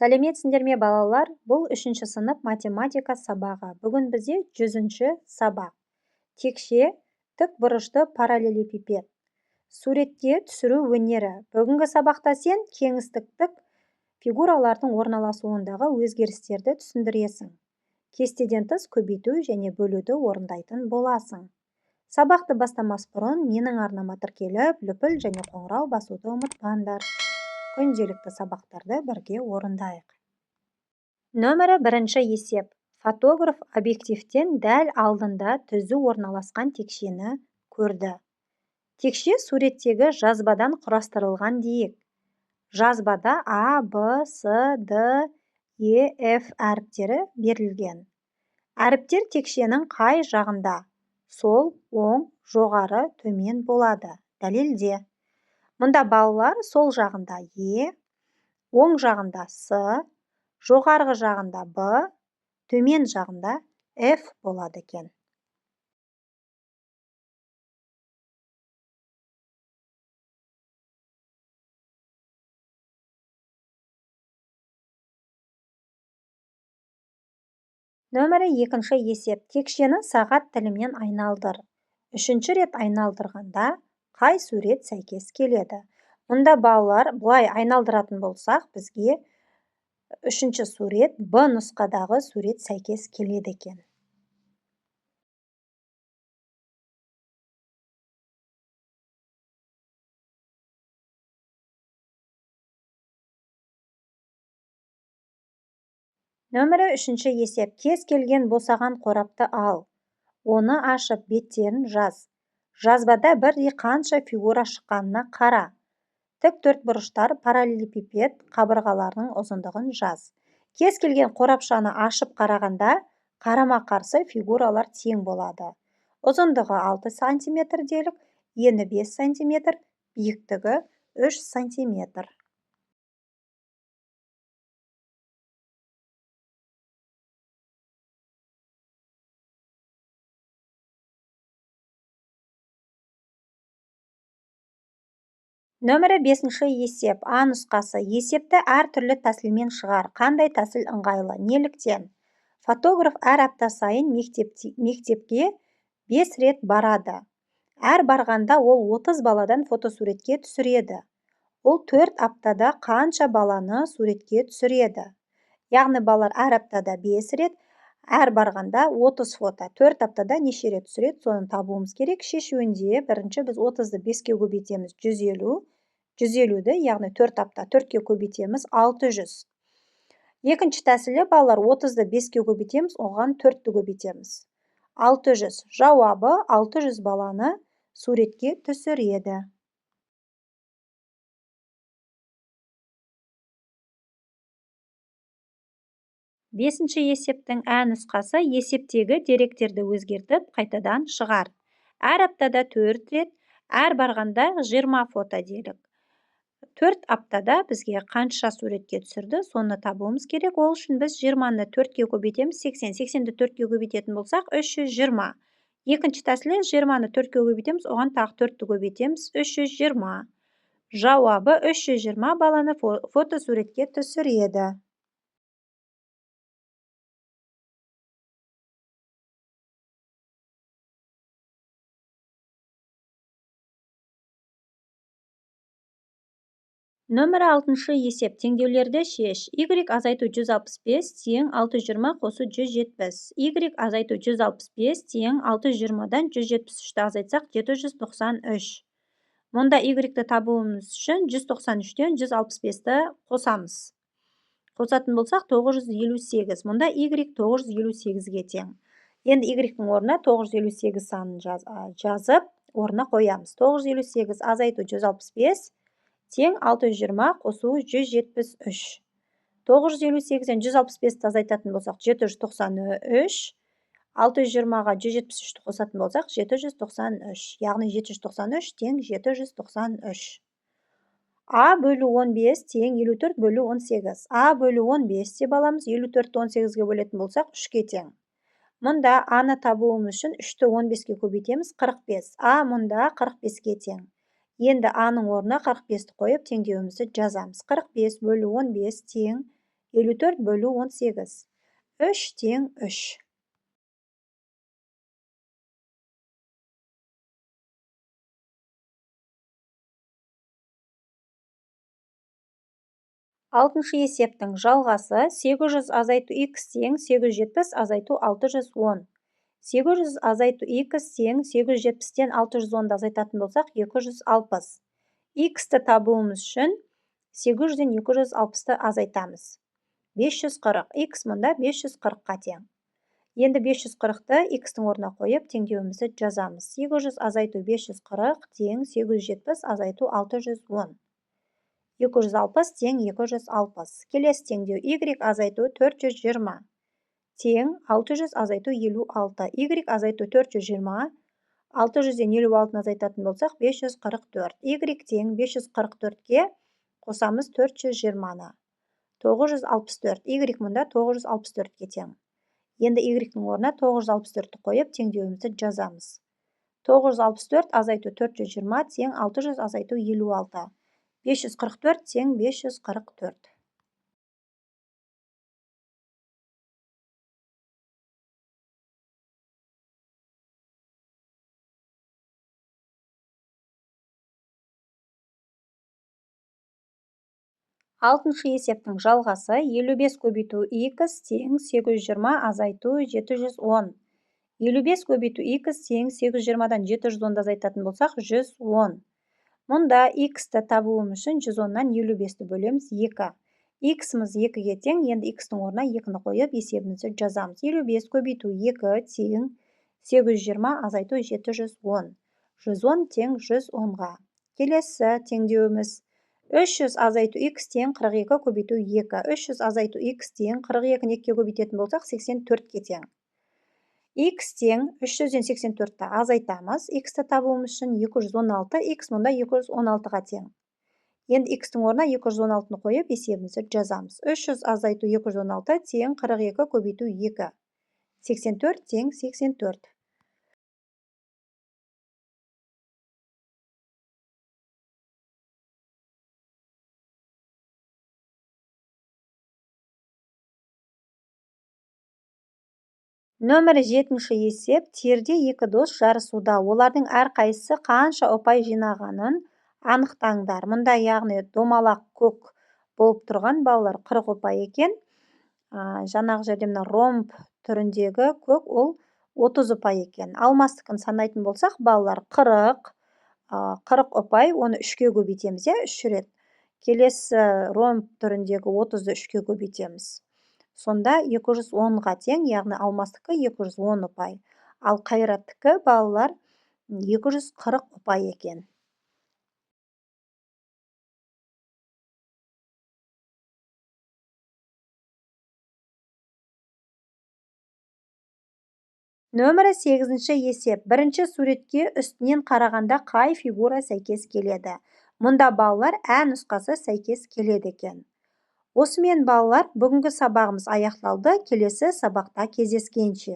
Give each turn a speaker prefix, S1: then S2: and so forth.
S1: Сәлеметсіңдер ме балалар? Бұл 3-ші сынып математика сабағы. Бүгін бізде 100-ші сабақ. Текше, тік бұрышты параллелепипед. Суретке түсіру өнері. Бүгінгі сабақта сен кеңістіктік фигуралардың орналасуындағы өзгерістерді түсіндіресің. Кестеден тыс көбейту және бөлуді орындайтын боласың. Сабақты бастамас бұрын менің арнама тіркеліп, лүпіл және қоңырау басуды ұмытпаңдар. Күнделікті сабақтарды бірге орындайық. Нөмірі 1-ші есеп. Фотограф объективтен дәл алдында түзу орналасқан текшені көрді. Текше суреттегі жазбадан құрастырылған дейік. Жазбада А, Б, С, Д, Е, Ф әріптері берілген. Әріптер текшенің қай жағында? Сол, оң, жоғары, төмен болады. Дәлелде. Мұнда балалар сол жағында Е, оң жағында С, жоғарғы жағында Б, төмен жағында F болады екен. Нөмірі 2-ші есеп. Текшені сағат тілімен айналдыр. 3-ші рет айналдырғанда қай сурет сәйкес келеді? Мұнда балалар бұлай айналдыратын болсақ, бізге 3-ші сурет Б нұсқадағы сурет сәйкес келеді екен. Нөмірі 3-ші есеп. Кез келген босаған қорапты ал. Оны ашып, беттерін жаз. Жазбада бірдей қанша фигура шыққанына қара. Тік төртбұрыштар параллелепипед қабырғаларының ұзындығын жаз. Кез келген қорапшаны ашып қарағанда қарама-қарсы фигуралар тең болады. Ұзындығы 6 см делік, ені 5 см, биіктігі 3 см. Нөмірі 5-ші есеп. А нұсқасы. Есепті әр түрлі тәсілмен шығар. Қандай тәсіл ыңғайлы? Неліктен? Фотограф әр апта сайын мектепке 5 рет барады. Әр барғанда ол 30 баладан фотосуретке түсіреді. Ол 4 аптада қанша баланы суретке түсіреді? Яғни балалар әр аптада 5 рет, әр барғанда 30 фото. 4 аптада неше рет түсіреді? Соны табуымыз керек. Шешуінде бірінші біз 30-ды 5-ке көбейтеміз 150. 150-ді, яғни 4 апта 4-ке көбейтеміз 600. Екінші тәсілі балалар 30-ды 5-ке көбейтеміз, оған 4-ті көбейтеміз. 600. Жауабы 600 баланы суретке түсіреді. Бесінші есептің ә нұсқасы. Есептегі деректерді өзгертіп, қайтадан шығар. Әр аптада 4 рет, әр барғанда 20 фото делік. 4 аптада бізге қанша суретке түсірді, соны табуымыз керек. Ол үшін біз 20-ны 4-ке көбейтеміз, 80. 80-ді 4-ке көбейтетін болсақ, 320. Екінші тәсілі 20-ны 4-ке көбейтеміз, оған тағы 4-ті көбейтеміз, 320. Жауабы 320 баланы фотосуретке түсіреді. Нөмірі 6-шы есеп. Теңдеулерді шеш. Y азайту 165 тең 620 қосу 170. Y азайту 165 тең 620-дан 173-ті азайтсақ 793. Мұнда Y-ті табуымыз үшін 193-тен 165-ті қосамыз. Қосатын болсақ 958. Мұнда Y 958-ге тең. Енді Y-тің орнына 958 санын жазып, орнына қоямыз. 958 азайту 165 тең 620 қосу 173. 958-ден 165-ті азайтатын болсақ 793. 620-ға 173-ті қосатын болсақ 793. Яғни 793 тең 793. А бөлі 15 тең 54 бөлі 18. А бөлі 15 деп аламыз. 54-ті 18-ге бөлетін болсақ 3-ке тең. Мұнда А-ны табуымыз үшін 3-ті 15-ке көбейтеміз 45. А мұнда 45-ке тең. Енді А-ның орнына 45-ті қойып теңдеуімізді жазамыз. 45 бөлі 15 тең 54 бөлу 18. 3 тең 3. 6-шы есептің жалғасы 800 азайту x тең 870 азайту 610. 800 азайту x тең 870-тен 610-ды азайтатын болсақ 260. X-ті табуымыз үшін 800-ден 260-ты азайтамыз. 540. X мұнда 540-қа тең. Енді 540-ты x-тің орнына қойып теңдеуімізді жазамыз. 800 азайту 540 тең 870 азайту 610. 260 тең 260. Келесі теңдеу y азайту 420 тең 600 азайту 56. Y азайту 420, 600-ден 56-ны азайтатын болсақ 544. Y тең 544-ке қосамыз 420-ны. 964. Y мұнда 964-ке тең. Енді y-ның орнына 964-ті қойып теңдеуімізді жазамыз. 964 азайту 420 тең 600 азайту 56. 544 тең 544. Алтыншы есептің жалғасы 55 көбейту x тең 820 азайту 710. 55 көбейту x тең 820-дан 710-ды азайтатын болсақ 110. Мұнда x-ті табуым үшін 110-нан 55-ті бөлеміз 2. X-мыз 2-ге тең, енді x-тің орнына 2-ні қойып есебімізді жазамыз. 55 көбейту 2 тең 820 азайту 710. 110 тең 110-ға. Келесі теңдеуіміз 300 азайту x тең 42 көбейту 2. 300 азайту x тең 42-ні 2-ге көбейтетін болсақ 84-ке тең. X тең 300-ден 84-ті азайтамыз. X-ті табуымыз үшін 216, X мұнда 216-ға тең. Енді X-тің орнына 216-ны қойып есебімізді жазамыз. 300 азайту 216 тең 42 көбейту 2. 84 тең 84. Нөмірі 7-ші есеп, терде екі дос жарысуда. Олардың әрқайсысы қанша ұпай жинағанын анықтаңдар. Мұнда яғни домалақ көк болып тұрған балалар 40 ұпай екен. Жаңағы жерде мына ромб түріндегі көк ол 30 ұпай екен. Алмастықын санайтын болсақ, балалар 40 ұпай, оны 3-ке көбейтеміз, 3 рет. Келесі ромб түріндегі 30-ды 3-ке көбейтеміз. Сонда 210-ға тең, яғни алмастықы 210 ұпай. Ал қайраттықы балалар 240 ұпай екен. Нөмірі 8-ші есеп. Бірінші суретке үстінен қарағанда қай фигура сәйкес келеді? Мұнда балалар ә нұсқасы сәйкес келеді екен. Осымен балалар, бүгінгі сабағымыз аяқталды. Келесі сабақта кездескенше.